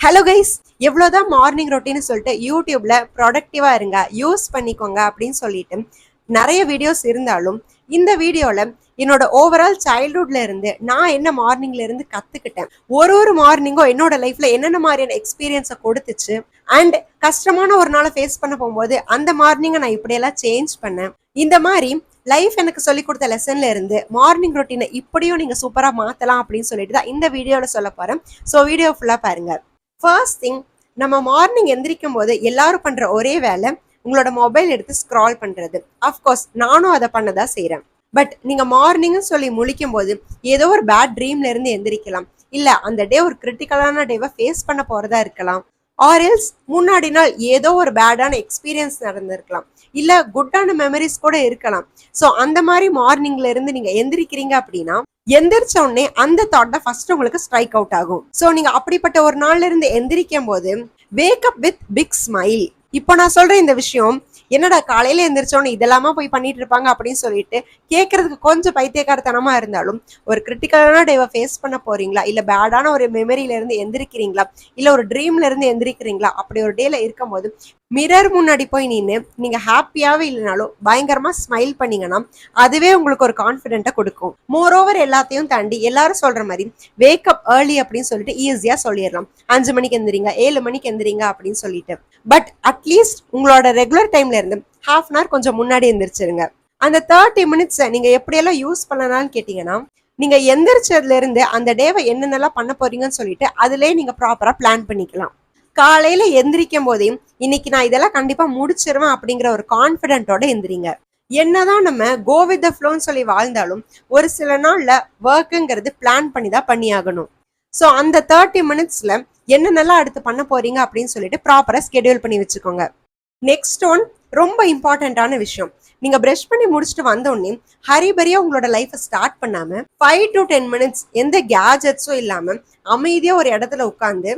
Hello guys, எவ்வளோதான் morning routine சொல்லிட்டு யூடியூப்ல ப்ரொடக்டிவா இருங்க, யூஸ் பண்ணிக்கோங்க அப்படின்னு சொல்லிட்டு நிறைய வீடியோஸ் இருந்தாலும் இந்த வீடியோல என்னோட ஓவரால் சைல்ட்ஹுட்ல இருந்து நான் என்ன மார்னிங்ல இருந்து கத்துக்கிட்டேன், ஒரு மார்னிங்கும் என்னோட லைஃப்ல என்னென்ன மாதிரியான எக்ஸ்பீரியன்ஸை கொடுத்துச்சு அண்ட் கஷ்டமான ஒரு நாளை ஃபேஸ் பண்ண போகும்போது அந்த மார்னிங்கை நான் இப்படியெல்லாம் சேஞ்ச் பண்ணேன். இந்த மாதிரி லைஃப் எனக்கு சொல்லி கொடுத்த லெசன்ல இருந்து மார்னிங் ரொட்டீனை இப்படியும் நீங்க சூப்பரா மாத்தலாம் அப்படின்னு சொல்லிட்டு தான் இந்த வீடியோல சொல்ல போறேன். ஸோ வீடியோ ஃபுல்லா பாருங்க. ஃபர்ஸ்ட் திங், நம்ம மார்னிங் எந்திரிக்கும் போது எல்லாரும் பண்ற ஒரே வேலை உங்களோட மொபைல் எடுத்து ஸ்க்ரால் பண்றது. அஃப்கோர்ஸ் நானும் அதை பண்ணதான் செய்யறேன். பட் நீங்க மார்னிங் சொல்லி முழிக்கும் போது ஏதோ ஒரு பேட் ட்ரீம்ல இருந்து எந்திரிக்கலாம், இல்ல அந்த டே ஒரு கிரிட்டிக்கலான டேவை ஃபேஸ் பண்ண போறதா இருக்கலாம், ஆர் எல்ஸ் முன்னாடி நாள் ஏதோ ஒரு பேடான எக்ஸ்பீரியன்ஸ் நடந்திருக்கலாம், இல்ல குட்டான மெமரிஸ் கூட இருக்கலாம். ஸோ அந்த மாதிரி மார்னிங்ல இருந்து நீங்க எந்திரிக்கிறீங்க அப்படின்னா எந்திரிச்ச உடனே அந்த தாட் தான் ஃபர்ஸ்ட் உங்களுக்கு ஸ்ட்ரைக் அவுட் ஆகும். ஸோ நீங்க அப்படிப்பட்ட ஒரு நாள்ல இருந்து எந்திரிக்கும் போது wake up with big smile. இப்போ நான் சொல்ற இந்த விஷயம் என்னடா காலையில எந்திரிச்சோன்னு இதெல்லாமா போய் பண்ணிட்டு இருப்பாங்க அப்படின்னு சொல்லிட்டு கேட்கறதுக்கு கொஞ்சம் பைத்தியக்காரத்தனமா இருந்தாலும், ஒரு கிரிட்டிக்கலான டேவை ஃபேஸ் பண்ண போறீங்களா, இல்ல பேடான ஒரு மெமரியில இருந்து எந்திரிக்கிறீங்களா, இல்ல ஒரு ட்ரீம்ல இருந்து எந்திரிக்கிறீங்களா, அப்படி ஒரு டேல இருக்கும் போது மிரர் முன்னாடி போய் நின்று நீங்க ஹாப்பியாவே இல்லைனாலும் பயங்கரமா ஸ்மைல் பண்ணீங்கன்னா அதுவே உங்களுக்கு ஒரு கான்ஃபிடென்ட்டை கொடுக்கும். மோர் ஓவர் எல்லாத்தையும் தாண்டி எல்லாரும் சொல்ற மாதிரி வேக் அப் ஏர்லி அப்படின்னு சொல்லிட்டு ஈஸியா சொல்லிடலாம், 5 மணிக்கு எந்திரிங்க, 7 மணிக்கு எந்திரிங்க அப்படின்னு சொல்லிட்டு. பட் அட்லீஸ்ட் உங்களோட ரெகுலர் டைம்ல இருந்து ஹாஃப் அன் ஹவர் கொஞ்சம் முன்னாடி எந்திரிச்சிருங்க. அந்த 30 மினிட்ஸ் நீங்க எப்படியெல்லாம் யூஸ் பண்ணலாம்னு கேட்டீங்கன்னா, நீங்க எந்திரிச்சதுல இருந்து அந்த டேவை என்னென்னலாம் பண்ண போறீங்கன்னு சொல்லிட்டு அதுலயே நீங்க ப்ராப்பரா பிளான் பண்ணிக்கலாம். காலையில எந்திரிக்கும் போதே இன்னைக்கு நான் இதெல்லாம் கண்டிப்பா முடிச்சிருவேன் அப்படிங்கிற ஒரு கான்பிடென்ட்டோட எந்திரிங்க. என்னதான் நம்ம கோ வித் த ஃப்ளோன்னு சொல்லி வாழ்ந்தாலும் ஒரு சில நாள்ல ஒர்க்குங்கிறது பிளான் பண்ணி தான் பண்ணியாகணும். ஸோ அந்த 30 மினிட்ஸ்ல என்னென்னலாம் அடுத்து பண்ண போறீங்க அப்படின்னு சொல்லிட்டு ப்ராப்பரா ஸ்கெடியூல் பண்ணி வச்சுக்கோங்க. நெக்ஸ்ட் ஒன், ரொம்ப இம்பார்ட்டன்டான விஷயம், நீங்க பிரஷ் பண்ணி முடிச்சுட்டு வந்த உடனே ஹரிபரியா உங்களோட லைஃபை ஸ்டார்ட் பண்ணாம 5 to 10 மினிட்ஸ் எந்த கேஜெட்ஸும் இல்லாம அமைதியா ஒரு இடத்துல உட்காந்து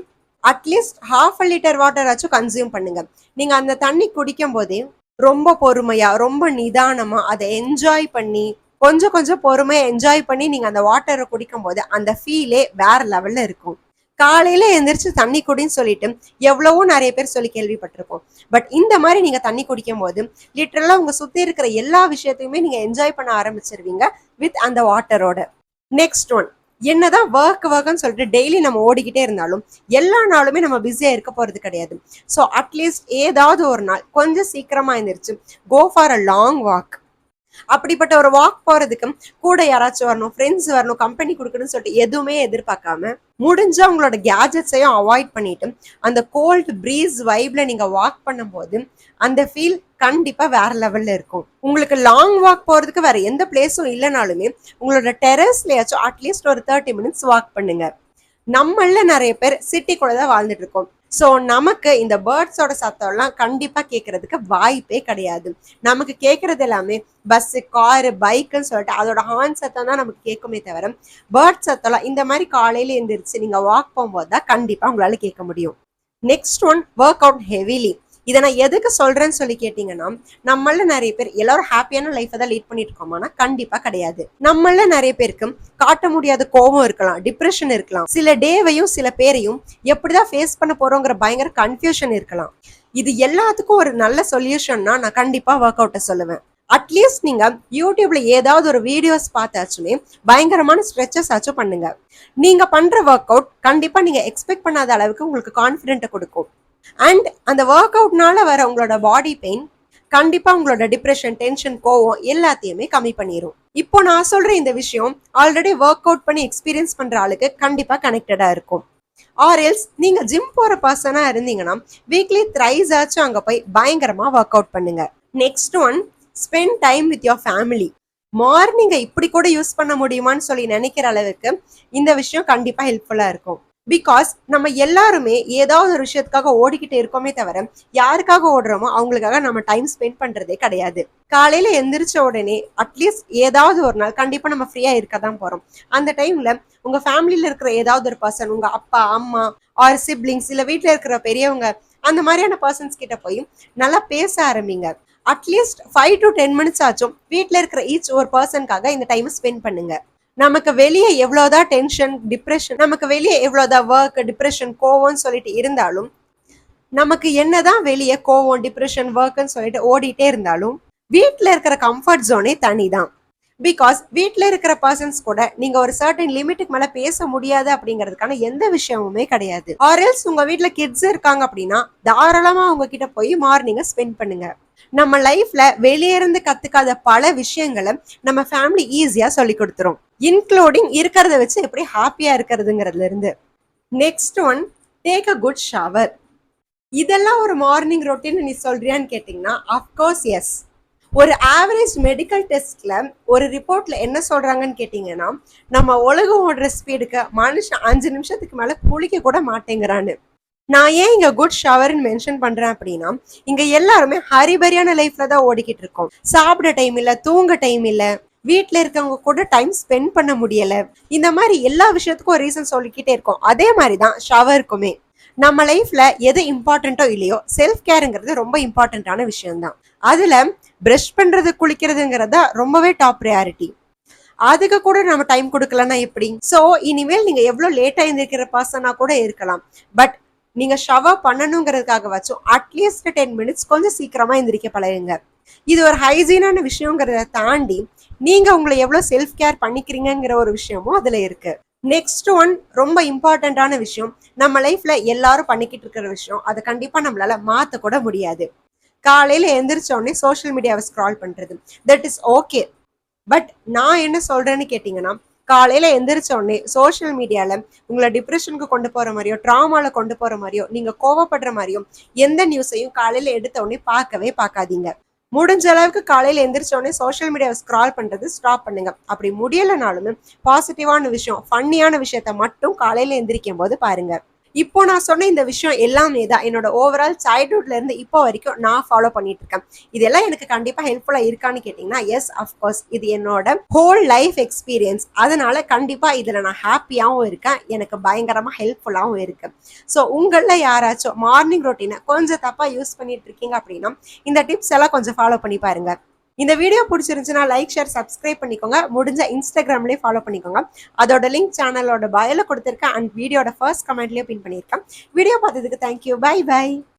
அட்லீஸ்ட் ½ லிட்டர் வாட்டர் ஆச்சும் கன்சியூம் பண்ணுங்க. நீங்க அந்த தண்ணி குடிக்கும் போதே ரொம்ப பொறுமையா ரொம்ப நிதானமா அதை என்ஜாய் பண்ணி கொஞ்சம் கொஞ்சம் பொறுமையா என்ஜாய் பண்ணி நீங்க அந்த வாட்டரை குடிக்கும் போது அந்த ஃபீலே வேற லெவல்ல இருக்கும். காலையில எந்திரிச்சு தண்ணி குடின்னு சொல்லிட்டு எவ்வளவோ நிறைய பேர் சொல்லி கேள்விப்பட்டிருப்போம். பட் இந்த மாதிரி நீங்க தண்ணி குடிக்கும் போது லிட்டரலா உங்க சுத்தி இருக்கிற எல்லா விஷயத்தையுமே நீங்க என்ஜாய் பண்ண ஆரம்பிச்சிருவீங்க வித் அந்த வாட்டரோட. நெக்ஸ்ட் ஒன், என்னதான் ஒர்க்னு சொல்லிட்டு டெய்லி நம்ம ஓடிக்கிட்டே இருந்தாலும் எல்லா நாளுமே நம்ம பிஸியா இருக்க போறது கிடையாது. ஸோ அட்லீஸ்ட் ஏதாவது ஒரு நாள் கொஞ்சம் சீக்கிரமா எழுந்திரிச்சு go for a long walk. அப்படிப்பட்ட ஒரு வாக் போறதுக்கு கூட யாராச்சும் வரணும், ஃப்ரெண்ட்ஸ் வரணும், கம்பெனி கொடுக்கணும்னு சொல்லிட்டு எதுவுமே எதிர்பார்க்காம முடிஞ்சா உங்களோட கேஜெட்ஸையும் அவாய்ட் பண்ணிட்டு அந்த கோல்ட் ப்ரீஸ் வைப்ல நீங்க வாக் பண்ணும்போது அந்த ஃபீல் கண்டிப்பா வேற லெவல்ல இருக்கும். உங்களுக்கு லாங் வாக் போறதுக்கு வேற எந்த பிளேஸும் இல்லைனாலுமே உங்களோட டெரஸ்லயாச்சும் அட்லீஸ்ட் ஒரு 30 மினிட்ஸ் வாக் பண்ணுங்க. நம்மள நிறைய பேர் சிட்டிக்குள்ள தான் வாழ்ந்துட்டு இருக்கோம். ஸோ நமக்கு இந்த பேர்ட்ஸோட சத்தம்லாம் கண்டிப்பா கேட்கறதுக்கு வாய்ப்பே கிடையாது. நமக்கு கேட்கறது எல்லாமே பஸ், காரு, பைக்குன்னு சொல்லிட்டு அதோட ஹார்ன் சத்தம் தான் நமக்கு கேட்குமே தவிர பேர்ட் சத்தம்லாம் இந்த மாதிரி காலையில எழுந்திரிச்சு நீங்க வாக் போகும்போது தான் கண்டிப்பா உங்களால கேட்க முடியும். Next one, work out heavily. இதை நான் எதுக்கு சொல்றேன்னு சொல்லி கேட்டீங்கன்னா, நம்மள நிறைய பேர் எல்லாரும் ஹாப்பியான லைஃபை தான் லீட் பண்ணிட்டு இருக்கோமானா கண்டிப்பா கிடையாது. நம்மள நிறைய பேருக்கு காட்ட முடியாத கோபம் இருக்கலாம், டிப்ரெஷன் இருக்கலாம், சில டேவையும் சில பேரையும் எப்படிதான் ஃபேஸ் பண்ண போறோங்கிற பயங்கர கன்ஃபியூஷன் இருக்கலாம். இது எல்லாத்துக்கும் ஒரு நல்ல சொல்யூஷன்னா நான் கண்டிப்பா ஒர்க் அவுட்டை சொல்லுவேன். அட்லீஸ்ட் நீங்க யூடியூப்ல ஏதாவது ஒரு வீடியோஸ் பார்த்தாச்சுமே பயங்கரமான ஸ்ட்ரெச்சஸ் ஆச்சும் பண்ணுங்க. நீங்க பண்ற ஒர்க் அவுட் கண்டிப்பா நீங்க எக்ஸ்பெக்ட் பண்ணாத அளவுக்கு உங்களுக்கு கான்ஃபிடென்ட்டை கொடுக்கும். அண்ட் அந்த ஒர்க் அவுட்னால வர உங்களோட பாடி பெயின் கண்டிப்பா உங்களோட டிப்ரெஷன், டென்ஷன், கோவம் எல்லாத்தையுமே கம்மி பண்ணிரும். இப்போ நான் சொல்ற இந்த விஷயம் ஆல்ரெடி ஒர்க் அவுட் பண்ணி எக்ஸ்பீரியன்ஸ் பண்ற ஆளுக்கு கண்டிப்பா கனெக்டடா இருக்கும். ஆர் எல்ஸ் நீங்க ஜிம் போற பர்சனா இருந்தீங்கன்னா வீக்லி த்ரைஸ் ஆச்சும் அங்க போய் பயங்கரமா ஒர்க் அவுட் பண்ணுங்க. Next one, spend time with your family. மார்னிங்கை இப்படி கூட யூஸ் பண்ண முடியுமான்னு சொல்லி நினைக்கிற அளவுக்கு இந்த விஷயம் கண்டிப்பா ஹெல்ப்ஃபுல்லா இருக்கும். பிகாஸ் நம்ம எல்லாருமே ஏதாவது ஒரு விஷயத்துக்காக ஓடிக்கிட்டு இருக்கோமே தவிர யாருக்காக ஓடுறோமோ அவங்களுக்காக நம்ம டைம் ஸ்பெண்ட் பண்றதே கிடையாது. காலையில எந்திரிச்ச உடனே அட்லீஸ்ட் ஏதாவது ஒரு நாள் கண்டிப்பா நம்ம ஃப்ரீயா இருக்க தான் போறோம். அந்த டைம்ல உங்க ஃபேமிலியில இருக்கிற ஏதாவது ஒரு பர்சன், உங்க அப்பா, அம்மா ஆர் சிப்ளிங்ஸ், இல்ல வீட்டுல இருக்கிற பெரியவங்க, அந்த மாதிரியான பர்சன்ஸ் கிட்ட போய் நல்லா பேச ஆரம்பிங்க. அட்லீஸ்ட் 5 to 10 மினிட்ஸ் ஆச்சும் வீட்டுல இருக்கிற ஈச் ஒரு பர்சனுக்காக இந்த டைம் ஸ்பெண்ட் பண்ணுங்க. நமக்கு வெளியே எவ்வளவுதான் டென்ஷன், டிப்ரெஷன், நமக்கு வெளியே எவ்வளவுதான் ஒர்க், டிப்ரெஷன், கோவம்னு சொல்லிட்டு இருந்தாலும், நமக்கு என்னதான் வெளியே கோவம், டிப்ரெஷன், ஒர்க்னு சொல்லிட்டு ஓடிட்டே இருந்தாலும், வீட்ல இருக்கிற கம்ஃபர்ட் ஜோனே தனிதான். பிகாஸ் வீட்ல இருக்கிற பர்சன்ஸ் கூட நீங்க ஒரு சர்டன் லிமிட்டுக்கு மேல பேச முடியாது அப்படிங்கிறதுக்கான எந்த விஷயமுமே கிடையாது. ஆர் எல்ஸ் உங்க வீட்ல கிட்ஸ் இருக்காங்க அப்படின்னா தாராளமா அவங்க கிட்ட போய் மார்னிங்க ஸ்பெண்ட் பண்ணுங்க. நம்ம லைஃப்ல வெளியே இருந்து கத்துக்காத பல விஷயங்களை நம்ம ஃபேமிலி ஈஸியா சொல்லி கொடுத்துரும். இன்க்ளூடிங் இருக்கிறத வச்சு எப்படி ஹாப்பியா இருக்கிறதுங்கிறதுல இருந்து. Next one, take a good shower. இதெல்லாம் ஒரு மார்னிங் ரொட்டீன் நீ சொல்றியான்னு கேட்டீங்கன்னா அஃப்கோர்ஸ் எஸ். ஒரு ஆவரேஜ் மெடிக்கல் டெஸ்ட்ல ஒரு ரிப்போர்ட்ல என்ன சொல்றாங்கன்னு கேட்டீங்கன்னா, நம்ம உலகம் ஓடுற ஸ்பீடுக்கு மனுஷன் 5 நிமிஷத்துக்கு மேல குளிக்க கூட மாட்டேங்கிறான்னு. நான் ஏன் இங்க குட் ஷவர்னு மென்ஷன் பண்றேன் அப்படின்னா, இங்க எல்லாருமே ஹரிபரியான லைஃப்ல தான் ஓடிக்கிட்டு இருக்கோம். சாப்பிட டைம் இல்ல, தூங்க டைம் இல்ல, வீட்ல இருக்கவங்க கூட டைம் ஸ்பெண்ட் பண்ண முடியல. இந்த மாதிரி எல்லா விஷயத்துக்கும் ஒரு ரீசன் சொல்லிக்கிட்டே இருக்கோம். அதே மாதிரி தான் ஷவருக்குமே. நம்ம லைஃப்ல எது இம்பார்ட்டன்ட்டோ இல்லையோ, செல்ஃப் கேருங்கிறது ரொம்ப இம்பார்ட்டன்டான விஷயம் தான். அதுல பிரஷ் பண்றது, குளிக்கிறதுங்கிறதா ரொம்பவே டாப் ப்ரையாரிட்டி. அதுக்கு கூட நம்ம டைம் கொடுக்கலன்னா எப்படி? சோ இனிமேல் நீங்க எவ்வளவு லேட்டா எழுந்திருக்கிற பர்சனா கூட இருக்கலாம், பட் நீங்க ஷவர் பண்ணணுங்கிறதுக்காக வச்சும் அட்லீஸ்ட் 10 மினிட்ஸ் கொஞ்சம் சீக்கிரமா எந்திரிக்க பழகுங்க. இது ஒரு ஹைஜீனான விஷயங்கிறத தாண்டி நீங்க உங்களை எவ்வளவு செல்ஃப் கேர் பண்ணிக்கிறீங்கிற ஒரு விஷயமும் அதுல இருக்கு. நெக்ஸ்ட் ஒன், ரொம்ப இம்பார்ட்டன்டான விஷயம், நம்ம லைஃப்ல எல்லாரும் பண்ணிக்கிட்டு இருக்கிற விஷயம், அதை கண்டிப்பா நம்மளால மாத்த கூட முடியாது. காலையில எந்திரிச்ச உடனே சோஷியல் மீடியாவை ஸ்க்ரால் பண்றது, தட் இஸ் ஓகே. பட் நான் என்ன சொல்றேன்னு கேட்டீங்கன்னா, காலையில எந்திரிச்ச உடனே சோஷியல் மீடியால உங்களை டிப்ரெஷனுக்கு கொண்டு போற மாதிரியோ, ட்ராமால கொண்டு போற மாதிரியோ, நீங்க கோவப்படுற மாதிரியோ எந்த நியூஸையும் காலையில எடுத்த உடனே பார்க்கவே பார்க்காதீங்க. முடிஞ்ச அளவுக்கு காலையில எந்திரிச்ச உடனே சோஷியல் மீடியாவை ஸ்க்ரால் பண்றது ஸ்டாப் பண்ணுங்க. அப்படி முடியலனாலுமே பாசிட்டிவான விஷயம், ஃபன்னியான விஷயத்த மட்டும் காலையில எந்திரிக்கும் போது பாருங்க. இப்போ நான் சொன்ன இந்த விஷயம் எல்லாமே தான் என்னோட ஓவரால் சைல்ட்ஹுட்ல இருந்து இப்போ வரைக்கும் நான் ஃபாலோ பண்ணிட்டு இருக்கேன். இதெல்லாம் எனக்கு கண்டிப்பா ஹெல்ப்ஃபுல்லா இருக்கான்னு கேட்டீங்கன்னா எஸ், அஃப்கோர்ஸ். இது என்னோட ஹோல் லைஃப் எக்ஸ்பீரியன்ஸ். அதனால கண்டிப்பா இதுல நான் ஹாப்பியாவும் இருக்கேன், எனக்கு பயங்கரமா ஹெல்ப்ஃபுல்லாவும் இருக்கு. ஸோ உங்கள யாராச்சும் மார்னிங் ரொட்டீனை கொஞ்சம் தப்பா யூஸ் பண்ணிட்டு இருக்கீங்க அப்படின்னா இந்த டிப்ஸ் எல்லாம் கொஞ்சம் ஃபாலோ பண்ணி பாருங்க. இந்த வீடியோ பிடிச்சிருந்துச்சுன்னா லைக், ஷேர், சப்ஸ்கிரைப் பண்ணிக்கோங்க. முடிஞ்ச இன்ஸ்டாகிராம்லேயே ஃபாலோ பண்ணிக்கோங்க. அதோட லிங்க் சேனலோட பயோல கொடுத்துருக்கேன் அண்ட் வீடியோட ஃபர்ஸ்ட் கமெண்ட்லேயே பின் பண்ணியிருக்கேன். வீடியோ பார்த்ததுக்கு தேங்க்யூ. By by.